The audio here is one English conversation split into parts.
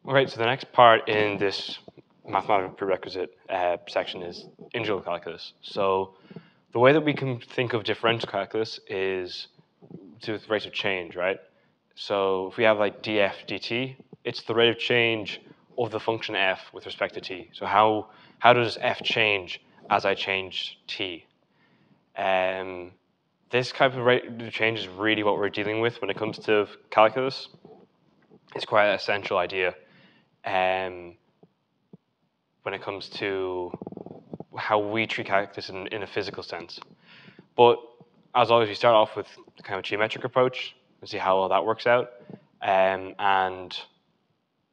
Okay, so the next part in this mathematical prerequisite section is integral calculus. So the way that we can think of differential calculus is to the rate of change, right? So if we have like df dt, it's the rate of change of the function f with respect to t. So how does f change as I change t? This type of rate of change is really what we're dealing with when it comes to calculus. It's quite an essential idea when it comes to how we treat calculus in a physical sense. But as always, we start off with kind of a geometric approach and see how well that works out. And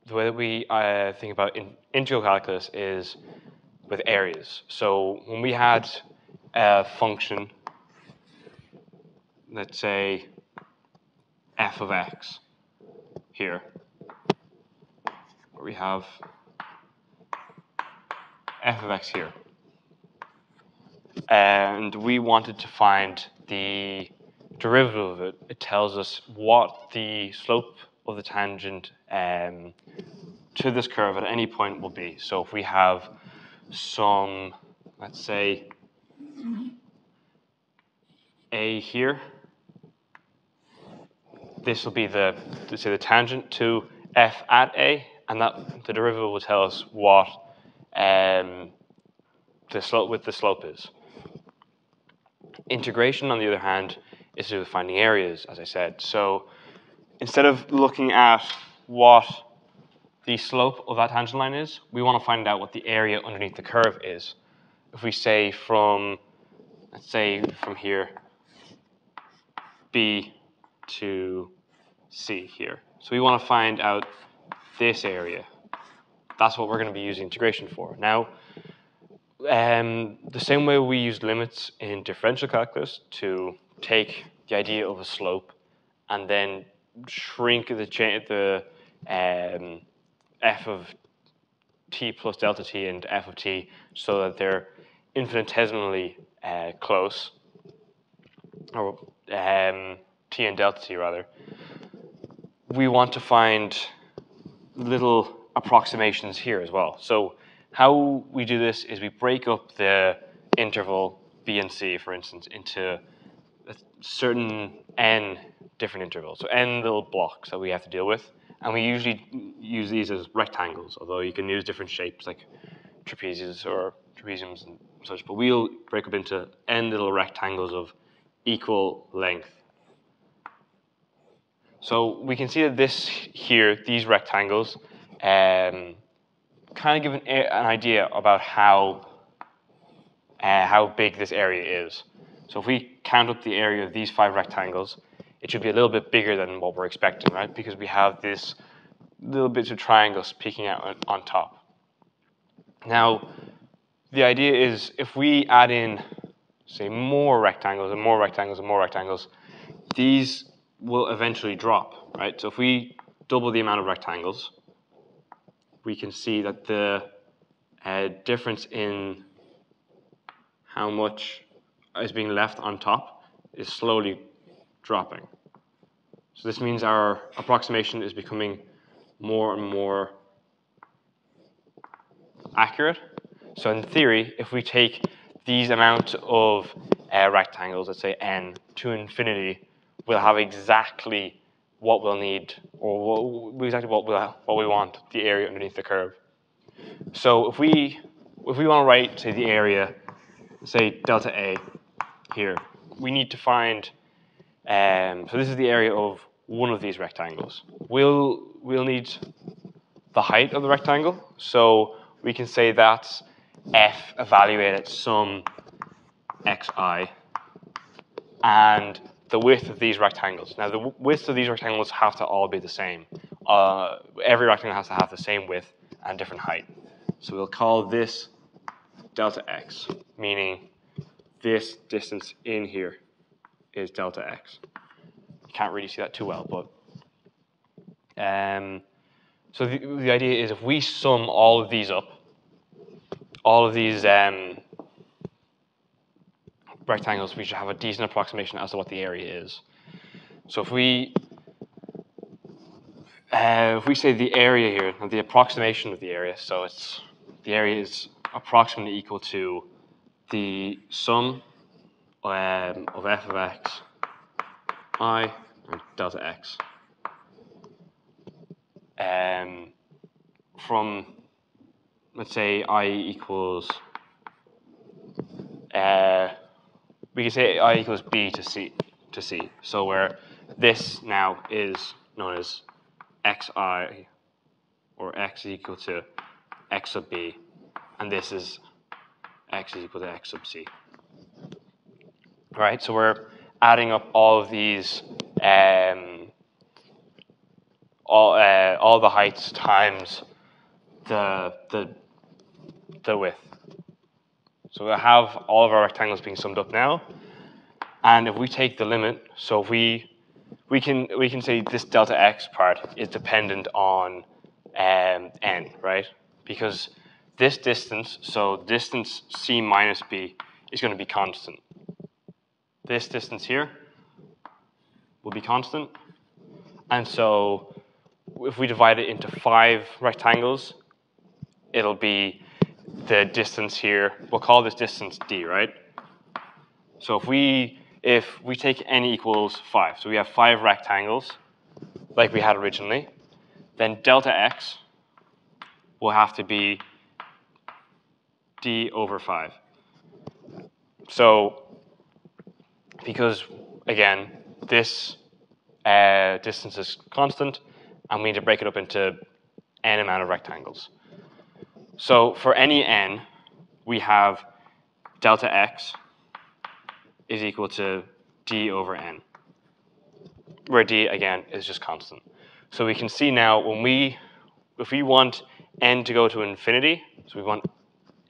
the way that we think about integral calculus is with areas. So when we had a function, let's say f of x here, where we have f of x here, and we wanted to find the derivative of it, it tells us what the slope of the tangent to this curve at any point will be. So if we have some, let's say, a here, this will be the tangent to f at a, and that the derivative will tell us what the slope is. Integration, on the other hand, is to do with finding areas, as I said. So instead of looking at what the slope of that tangent line is, we want to find out what the area underneath the curve is. If we say let's say from here, B to C here. So we want to find out this area. That's what we're going to be using integration for. Now, the same way we use limits in differential calculus to take the idea of a slope and then shrink the f of t plus delta t and f of t so that they're infinitesimally close, or t and delta t rather. We want to find little approximations here as well. So how we do this is we break up the interval b and c, for instance, into a certain n different intervals. So n little blocks that we have to deal with. And we usually use these as rectangles, although you can use different shapes like trapeziums and such. But we'll break up into n little rectangles of equal length. So we can see that these rectangles, kind of give an idea about how big this area is. So if we count up the area of these 5 rectangles, it should be a little bit bigger than what we're expecting, right? Because we have this little bits of triangles peeking out on top. Now, the idea is if we add in, say, more rectangles and more rectangles and more rectangles, these will eventually drop, right? So if we double the amount of rectangles, we can see that the difference in how much is being left on top is slowly dropping. So this means our approximation is becoming more and more accurate. So in theory, if we take these amount of rectangles, let's say n, to infinity, we'll have exactly what we'll need, or exactly what we want, the area underneath the curve. So if we want to write, say, the area, say delta A here, we need to find, so this is the area of one of these rectangles. We'll need the height of the rectangle, so we can say that's f evaluated at some xi, and the width of these rectangles. Now, the widths of these rectangles have to all be the same. Every rectangle has to have the same width and different height. So we'll call this delta x, meaning this distance in here is delta x. You can't really see that too well, but so the idea is if we sum all of these up, all of these rectangles, we should have a decent approximation as to what the area is. So if we if we say the area here, the approximation of the area, so the area is approximately equal to the sum of f of x I and delta x from, let's say, I equals, we can say I equals b to c, So where this now is known as xi, or x is equal to x sub b, and this is x is equal to x sub c. All right, so we're adding up all of these, all the heights times the width. So we'll have all of our rectangles being summed up now, and if we take the limit, so if we can say this delta x part is dependent on n, right? Because this distance, so distance c minus b, is going to be constant. This distance here will be constant, and so if we divide it into 5 rectangles, it'll be the distance here. We'll call this distance d, right? So if we take n equals 5, so we have 5 rectangles like we had originally, then delta x will have to be d over 5. So because, again, this distance is constant, and we need to break it up into n amount of rectangles. So for any n, we have delta x is equal to d over n, where d, again, is just constant. So we can see now if we want n to go to infinity, so we want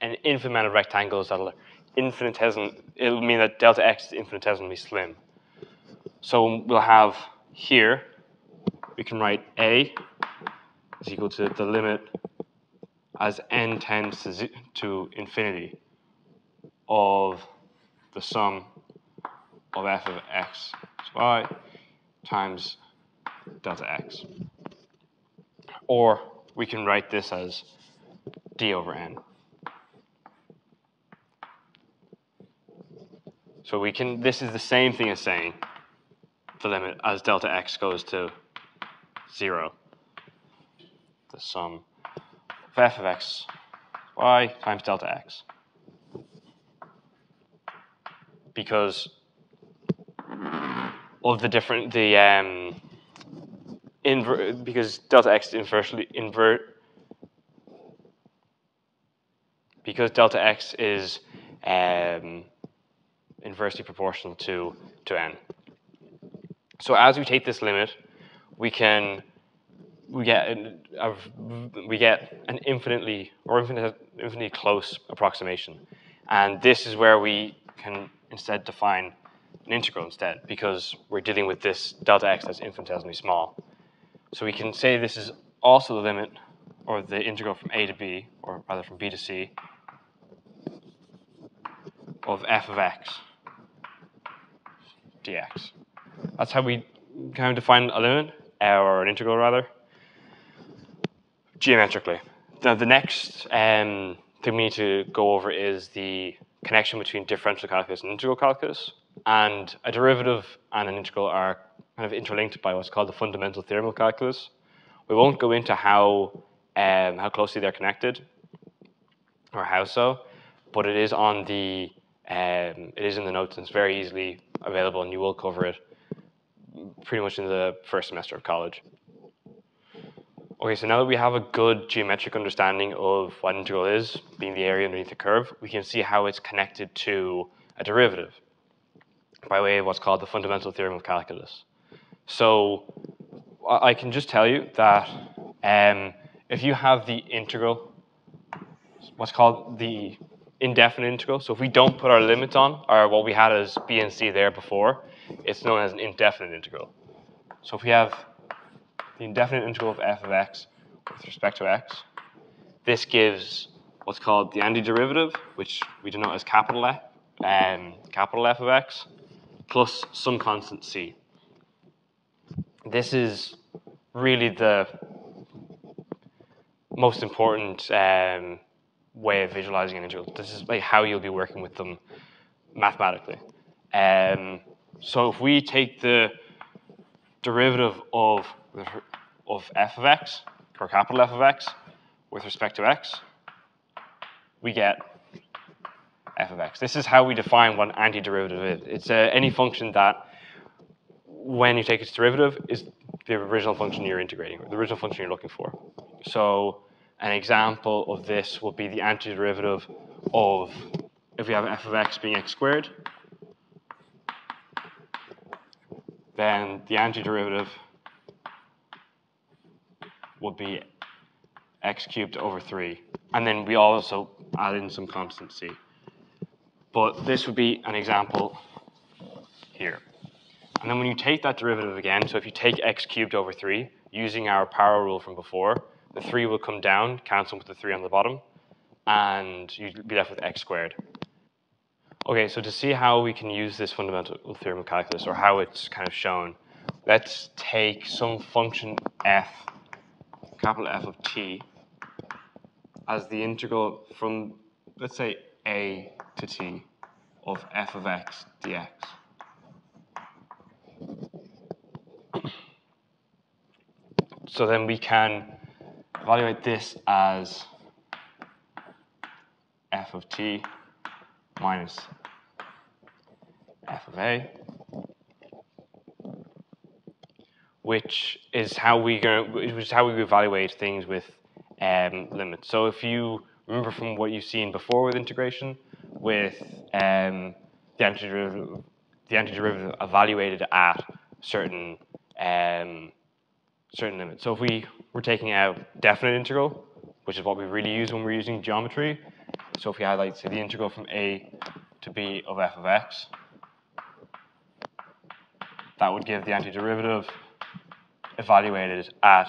an infinite amount of rectangles that'll it'll mean that delta x is infinitesimally slim. So we'll have here, we can write a is equal to the limit as n tends to infinity of the sum of f of x y times delta x. Or we can write this as d over n. So this is the same thing as saying the limit as delta x goes to 0, the sum of f of x y times delta x. Because of because delta x because delta x is inversely proportional to n. So as we take this limit, we get an infinitely close approximation, and this is where we can instead define an integral instead, because we're dealing with this delta x that's infinitesimally small. So we can say this is also the limit, or the integral from a to b, or rather from b to c, of f of x dx. That's how we kind of define a limit, or an integral rather, geometrically. Now the next thing we need to go over is the connection between differential calculus and integral calculus. And a derivative and an integral are kind of interlinked by what's called the fundamental theorem of calculus. We won't go into how closely they're connected, or how so, but it is on the it is in the notes, and it's very easily available, and you will cover it pretty much in the first semester of college. Okay, so now that we have a good geometric understanding of what integral is, being the area underneath the curve, we can see how it's connected to a derivative by way of what's called the fundamental theorem of calculus. So I can just tell you that if you have the integral, what's called the indefinite integral, so if we don't put our limits on, or what we had as b and c there before, it's known as an indefinite integral. So if we have the indefinite integral of f of x with respect to x, this gives what's called the antiderivative, which we denote as capital F of x, plus some constant c. This is really the most important way of visualizing an integral. This is like how you'll be working with them mathematically. So if we take the derivative of f of x, or capital F of x, with respect to x, we get f of x. This is how we define what an antiderivative is. It's any function that, when you take its derivative, is the original function you're integrating, or the original function you're looking for. So an example of this will be the antiderivative of, if we have f of x being x squared, then the antiderivative would be x cubed over 3. And then we also add in some constant c. But this would be an example here. And then when you take that derivative again, so if you take x cubed over 3, using our power rule from before, the 3 will come down, cancel with the 3 on the bottom, and you'd be left with x squared. Okay, so to see how we can use this fundamental theorem of calculus, or how it's kind of shown, let's take some function f, capital F of t, as the integral from, let's say, a to t of f of x dx. So then we can evaluate this as f of t minus f of a, which is how we evaluate things with limits. So if you remember from what you've seen before with integration, with the antiderivative evaluated at certain limits. So if we were taking a definite integral, which is what we really use when we're using geometry, so if we had, like, say, the integral from a to b of f of x, that would give the antiderivative evaluated at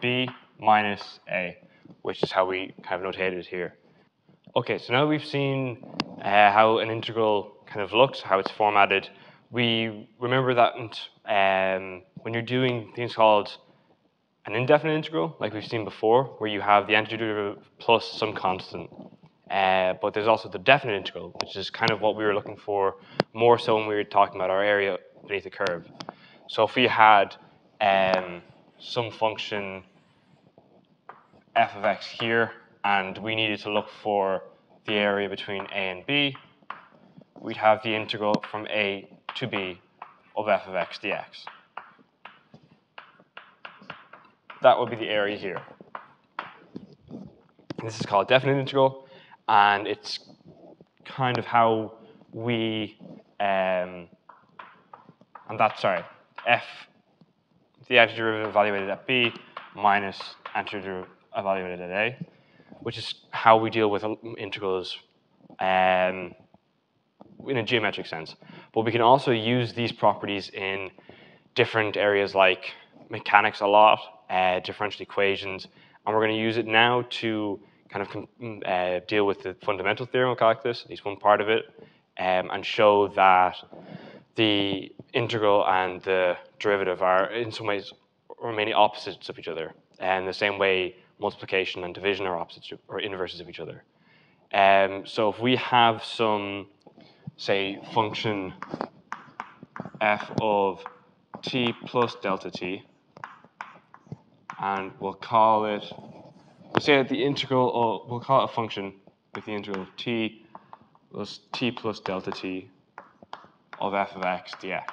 b minus a, which is how we kind of notated it here. Okay, so now we've seen how an integral kind of looks, how it's formatted. We remember that when you're doing things called an indefinite integral, like we've seen before, where you have the antiderivative plus some constant. But there's also the definite integral, which is kind of what we were looking for more so when we were talking about our area beneath the curve. So if we had some function f of x here, and we needed to look for the area between a and b, we'd have the integral from a to b of f of x dx. That would be the area here. This is called definite integral, and it's kind of how we, and that's, sorry, f, the antiderivative evaluated at b minus antiderivative evaluated at a, which is how we deal with integrals in a geometric sense. But we can also use these properties in different areas like mechanics a lot, differential equations, and we're going to use it now to kind of deal with the fundamental theorem of calculus, at least one part of it, and show that the integral and the derivative are in some ways or mainly opposites of each other, and the same way multiplication and division are opposites or inverses of each other. So if we have some, say, function f of t plus delta t, and we'll call it, we'll say that the integral, we'll call it a function with the integral of t plus delta t of f of x dx.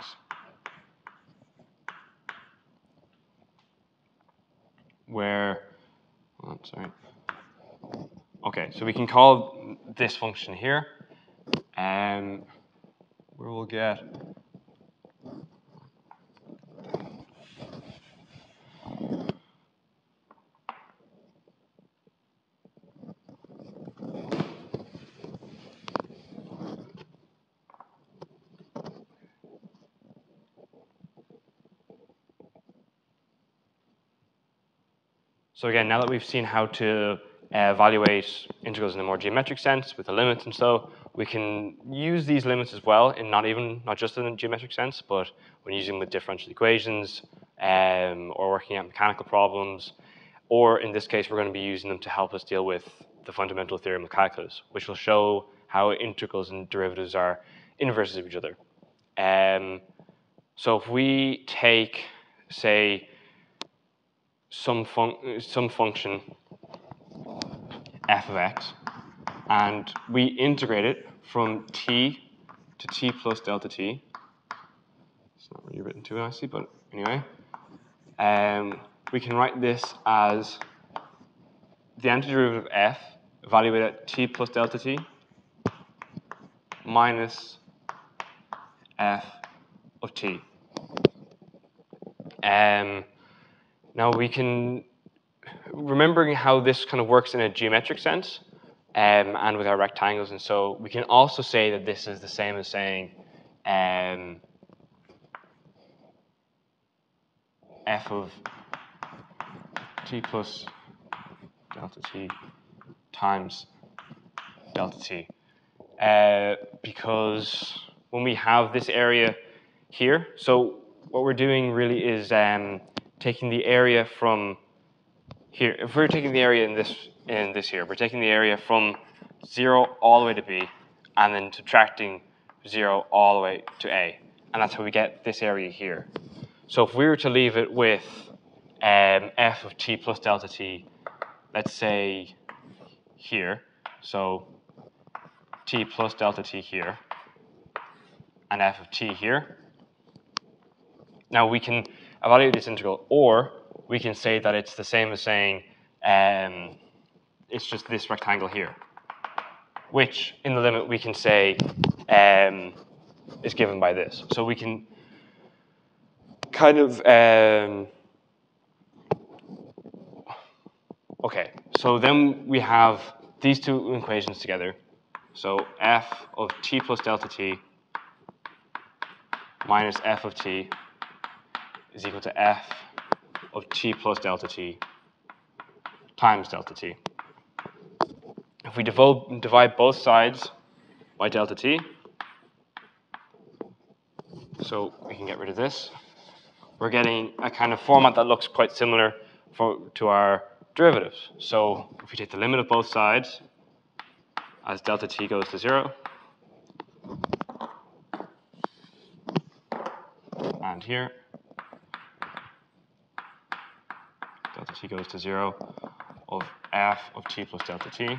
Where, okay, so we can call this function here, where we'll get So again, now that we've seen how to evaluate integrals in a more geometric sense with the limits and so, we can use these limits as well in not just in a geometric sense, but when using with differential equations or working out mechanical problems, or in this case, we're going to be using them to help us deal with the fundamental theorem of calculus, which will show how integrals and derivatives are inverses of each other. So if we take, say, some function f of x, and we integrate it from t to t plus delta t. It's not really written too nicely, but anyway. We can write this as the antiderivative of f evaluated at t plus delta t minus f of t. Now we can, remembering how this kind of works in a geometric sense, and with our rectangles, and so we can also say that this is the same as saying f of t plus delta t times delta t. Because when we have this area here, so what we're doing really is taking the area from here. If we're taking the area in this here, we're taking the area from 0 all the way to b, and then subtracting 0 all the way to a, and that's how we get this area here. So if we were to leave it with f of t plus delta t, let's say here, so t plus delta t here, and f of t here. Now we can evaluate this integral, or we can say that it's the same as saying it's just this rectangle here, which in the limit we can say is given by this. So we can kind of, okay, so then we have these two equations together. So f of t plus delta t minus f of t is equal to f of t plus delta t times delta t. If we divide both sides by delta t, so we can get rid of this, we're getting a kind of format that looks quite similar to our derivatives. So if we take the limit of both sides as delta t goes to 0, and here, delta t goes to 0 of f of t plus delta t,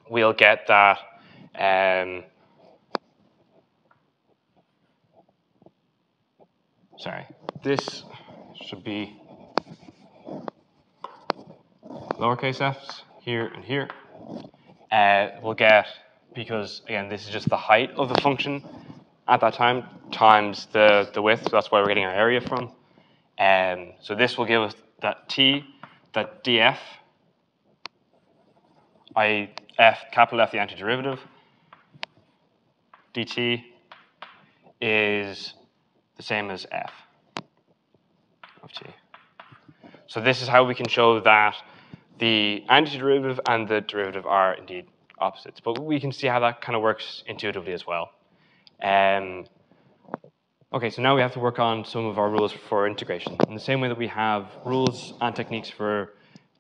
we'll get that sorry, this should be lowercase f's here and here. We'll get, because again, this is just the height of the function at that time times the width, so that's why we're getting our area from. So this will give us that t, that df, capital F the antiderivative, dt is the same as f of t. So this is how we can show that the antiderivative and the derivative are indeed opposites. But we can see how that kind of works intuitively as well. Okay, so now we have to work on some of our rules for integration. In the same way that we have rules and techniques for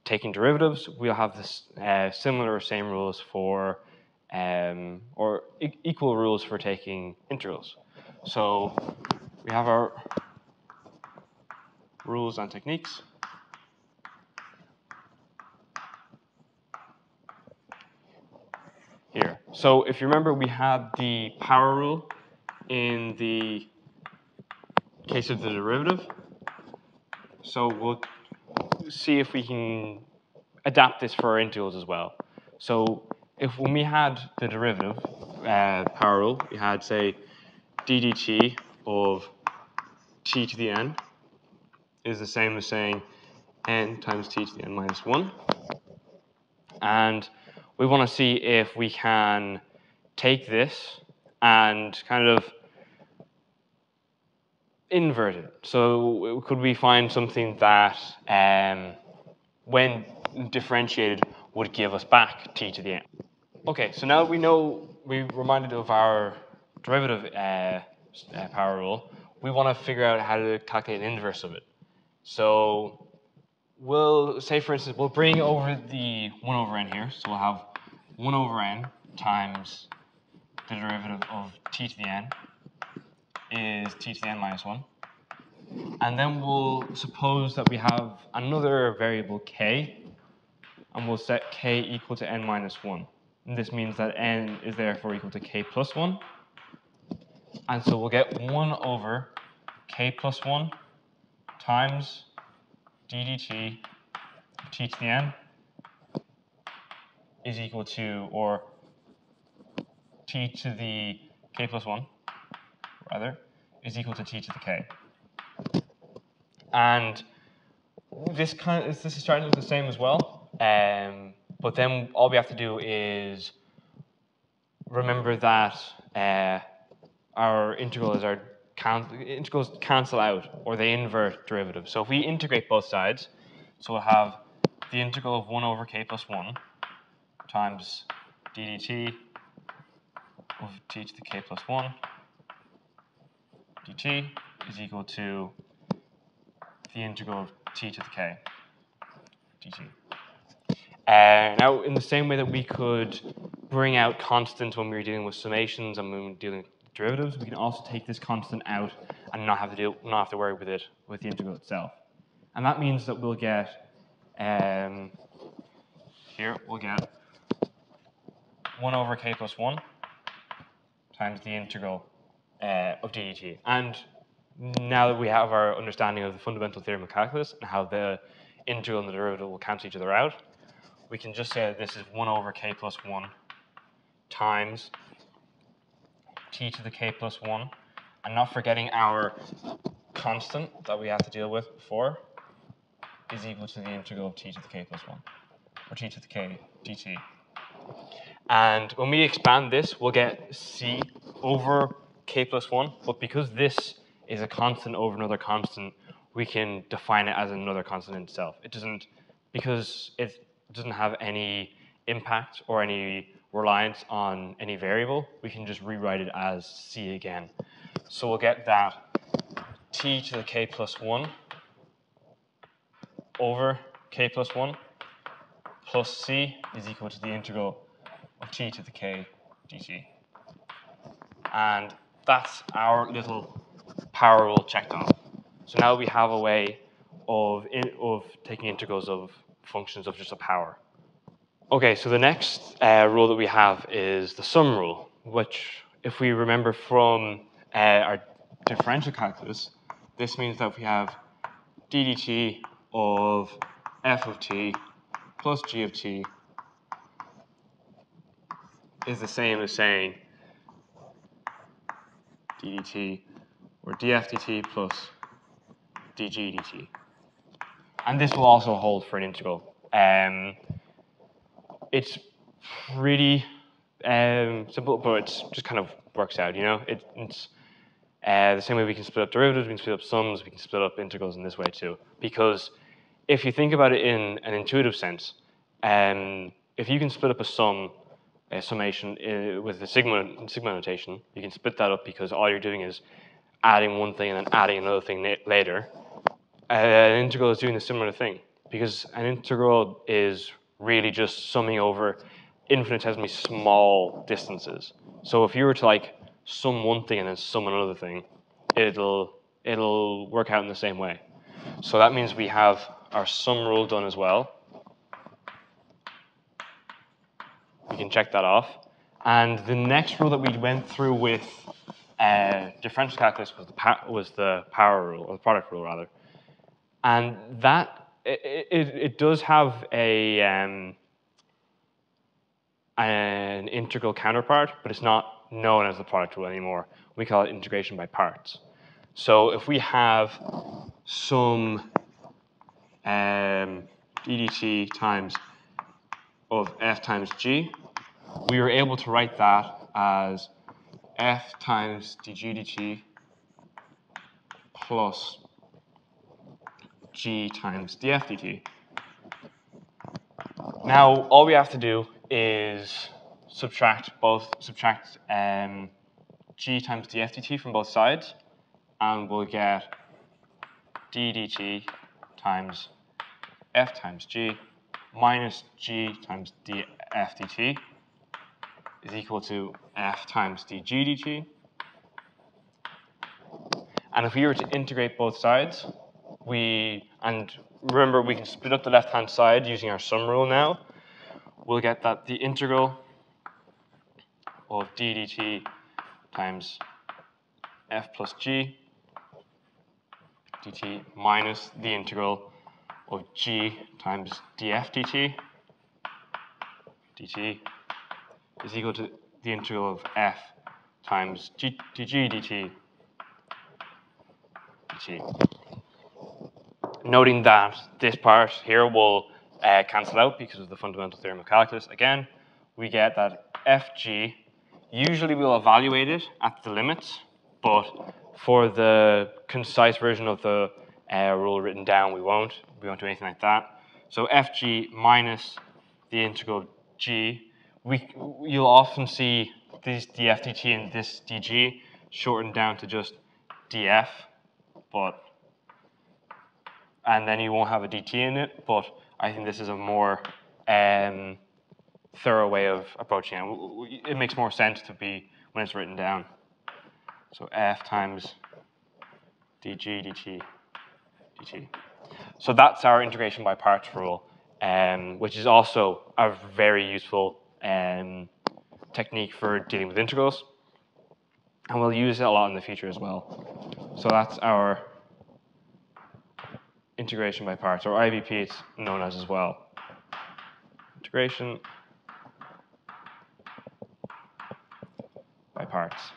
taking derivatives, we'll have this similar or same rules for, or equal rules for taking integrals. So we have our rules and techniques. Here. So if you remember, we had the power rule in the case of the derivative. So we'll see if we can adapt this for our integrals as well. So when we had the derivative power rule, we had, say, d dt of t to the n is the same as saying n times t to the n minus 1. And we want to see if we can take this and kind of invert it. So could we find something that, when differentiated, would give us back t to the n? Okay, so now we know, we're reminded of our derivative power rule. We want to figure out how to calculate an inverse of it. So we'll say, for instance, we'll bring over the 1 over n here. So we'll have 1 over n times the derivative of t to the n is t to the n minus 1. And then we'll suppose that we have another variable k, and we'll set k equal to n minus 1. And this means that n is therefore equal to k plus 1. And so we'll get 1 over k plus 1 times d dt of t to the n is equal to, or t to the k plus 1, rather, is equal to t to the k. And this is starting to look the same as well. But then all we have to do is remember that our integrals cancel out, or they invert derivatives. So if we integrate both sides, so we'll have the integral of 1 over k plus 1 times d dt of t to the k plus 1 dt is equal to the integral of t to the k dt. Now, in the same way that we could bring out constants when we were dealing with summations and when we were dealing with derivatives, we can also take this constant out and not have to worry with it with the integral itself. And that means that we'll get here we'll get 1 over k plus 1 times the integral of dt. And now that we have our understanding of the fundamental theorem of calculus and how the integral and the derivative will cancel each other out, we can just say that this is 1 over k plus 1 times t to the k plus 1, and not forgetting our constant that we have to deal with before is equal to the integral of t to the k plus 1, or t to the k dt. And when we expand this, we'll get c over k plus 1, but because this is a constant over another constant, we can define it as another constant in itself. Because it doesn't have any impact or any reliance on any variable, we can just rewrite it as c again. So we'll get that t to the k plus 1 over k plus 1 plus c is equal to the integral of t to the k dt. And that's our little power rule checked off. So now we have a way of taking integrals of functions of just a power. Okay, so the next rule that we have is the sum rule, which, if we remember from our differential calculus, this means that we have d dt of f of t plus g of t is the same as saying d dt or df dt plus dg dt. And this will also hold for an integral. It's pretty simple, but it just kind of works out, you know? It's the same way we can split up derivatives, we can split up sums, we can split up integrals in this way too. Because if you think about it in an intuitive sense, if you can split up a summation with the sigma notation, you can split that up because all you're doing is adding one thing and then adding another thing later. An integral is doing a similar thing, because an integral is really just summing over infinitesimally small distances. So if you were to like sum one thing and then sum another thing, it'll work out in the same way. So that means we have our sum rule done as well. We can check that off. And the next rule that we went through with differential calculus was the power rule, or the product rule rather. And that it does have an integral counterpart, but it's not known as the product rule anymore. We call it integration by parts. So if we have some ddt times of f times g, we were able to write that as f times dg dt plus g times df dt. Now, all we have to do is subtract g times df dt from both sides, and we'll get d dt times f times g minus g times df dt is equal to f times dg dt. And if we were to integrate both sides, and remember we can split up the left-hand side using our sum rule now, we'll get that the integral of d dt times f plus g dt minus the integral of g times df dt is equal to the integral of f times dg dt. Noting that this part here will cancel out because of the fundamental theorem of calculus. Again, we get that fg, usually we'll evaluate it at the limits, but for the concise version of the rule written down, we won't do anything like that. So fg minus the integral g, you'll often see this df dt and this dg shortened down to just df, and then you won't have a dt in it, but I think this is a more thorough way of approaching it. It makes more sense to be when it's written down. So f times dg dt. So that's our integration by parts rule, which is also a very useful technique for dealing with integrals. And we'll use it a lot in the future as well. So that's our integration by parts, or IBP it's known as well. Integration by parts.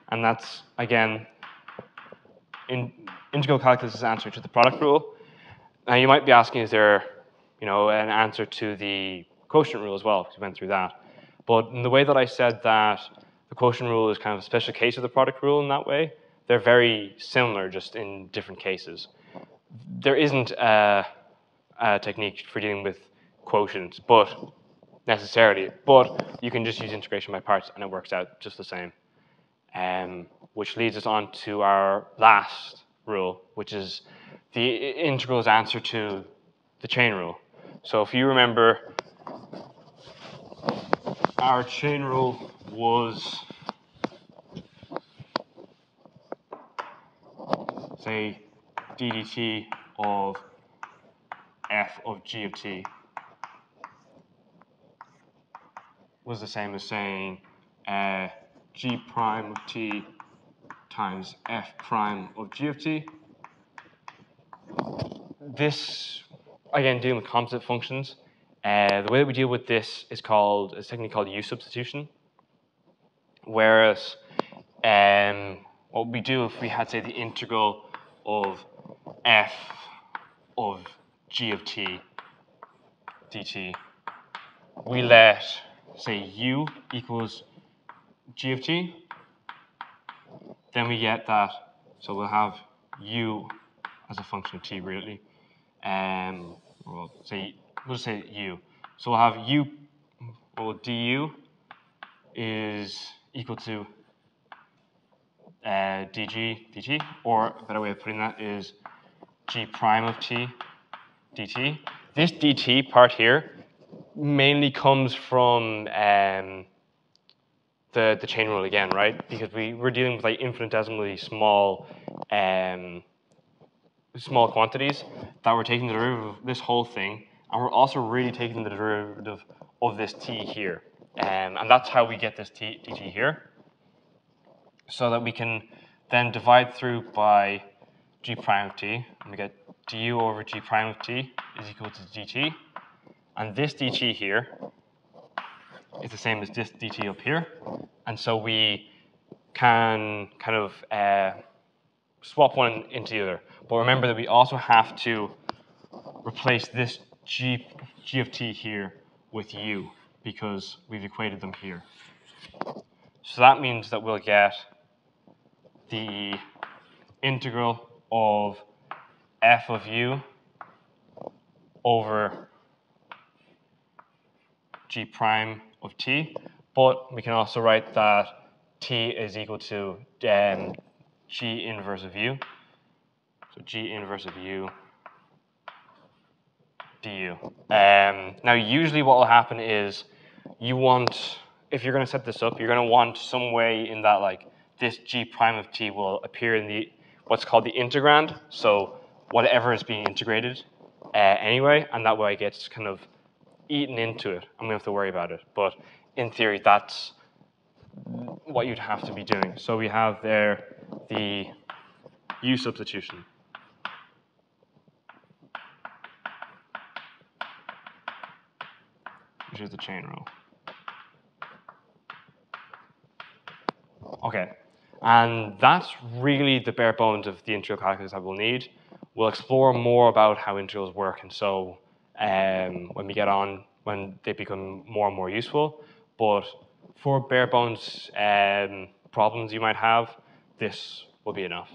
And that's, again, integral calculus' answer to the product rule. Now you might be asking, is there an answer to the quotient rule as well, because we went through that. But in the way that I said that the quotient rule is kind of a special case of the product rule in that way, they're very similar, just in different cases. There isn't a technique for dealing with quotients, necessarily, but you can just use integration by parts and it works out just the same. Which leads us on to our last rule, which is the integral's answer to the chain rule. So if you remember, our chain rule was, say, d dt of f of g of t was the same as saying g prime of t times f prime of g of t. This, again, dealing with composite functions, the way that we deal with this is a technique called U substitution. Whereas what we do if we had, say, the integral of f of g of t dt, we let, say, u equals g of t, then we get that, so we'll have u as a function of t, really. We'll just say u. So we'll have u, du is equal to dg dt, or a better way of putting that is g prime of t dt. This dt part here mainly comes from the chain rule again, right? Because we're dealing with like infinitesimally small small quantities that we're taking the derivative of this whole thing, and we're also really taking the derivative of this t here. And that's how we get this dt here, so that we can then divide through by g prime of t, and we get du over g prime of t is equal to dt. And this dt here is the same as this dt up here. And so we can kind of swap one into the other. But remember that we also have to replace this g of t here with u, because we've equated them here. So that means that we'll get the integral of f of u over g prime of t, but we can also write that t is equal to G inverse of u. So G inverse of u du. Now, usually what will happen is you want, if you're going to set this up, you're going to want some way in that like this G prime of t will appear in the what's called the integrand. So whatever is being integrated anyway, and that way it gets kind of eaten into it. I'm going to have to worry about it. But in theory, that's what you'd have to be doing. So we have there the u substitution. Which is the chain rule. Okay, and that's really the bare bones of the integral calculus that we'll need. We'll explore more about how integrals work, and so when we get on, when they become more and more useful. But for bare bones problems you might have, this will be enough.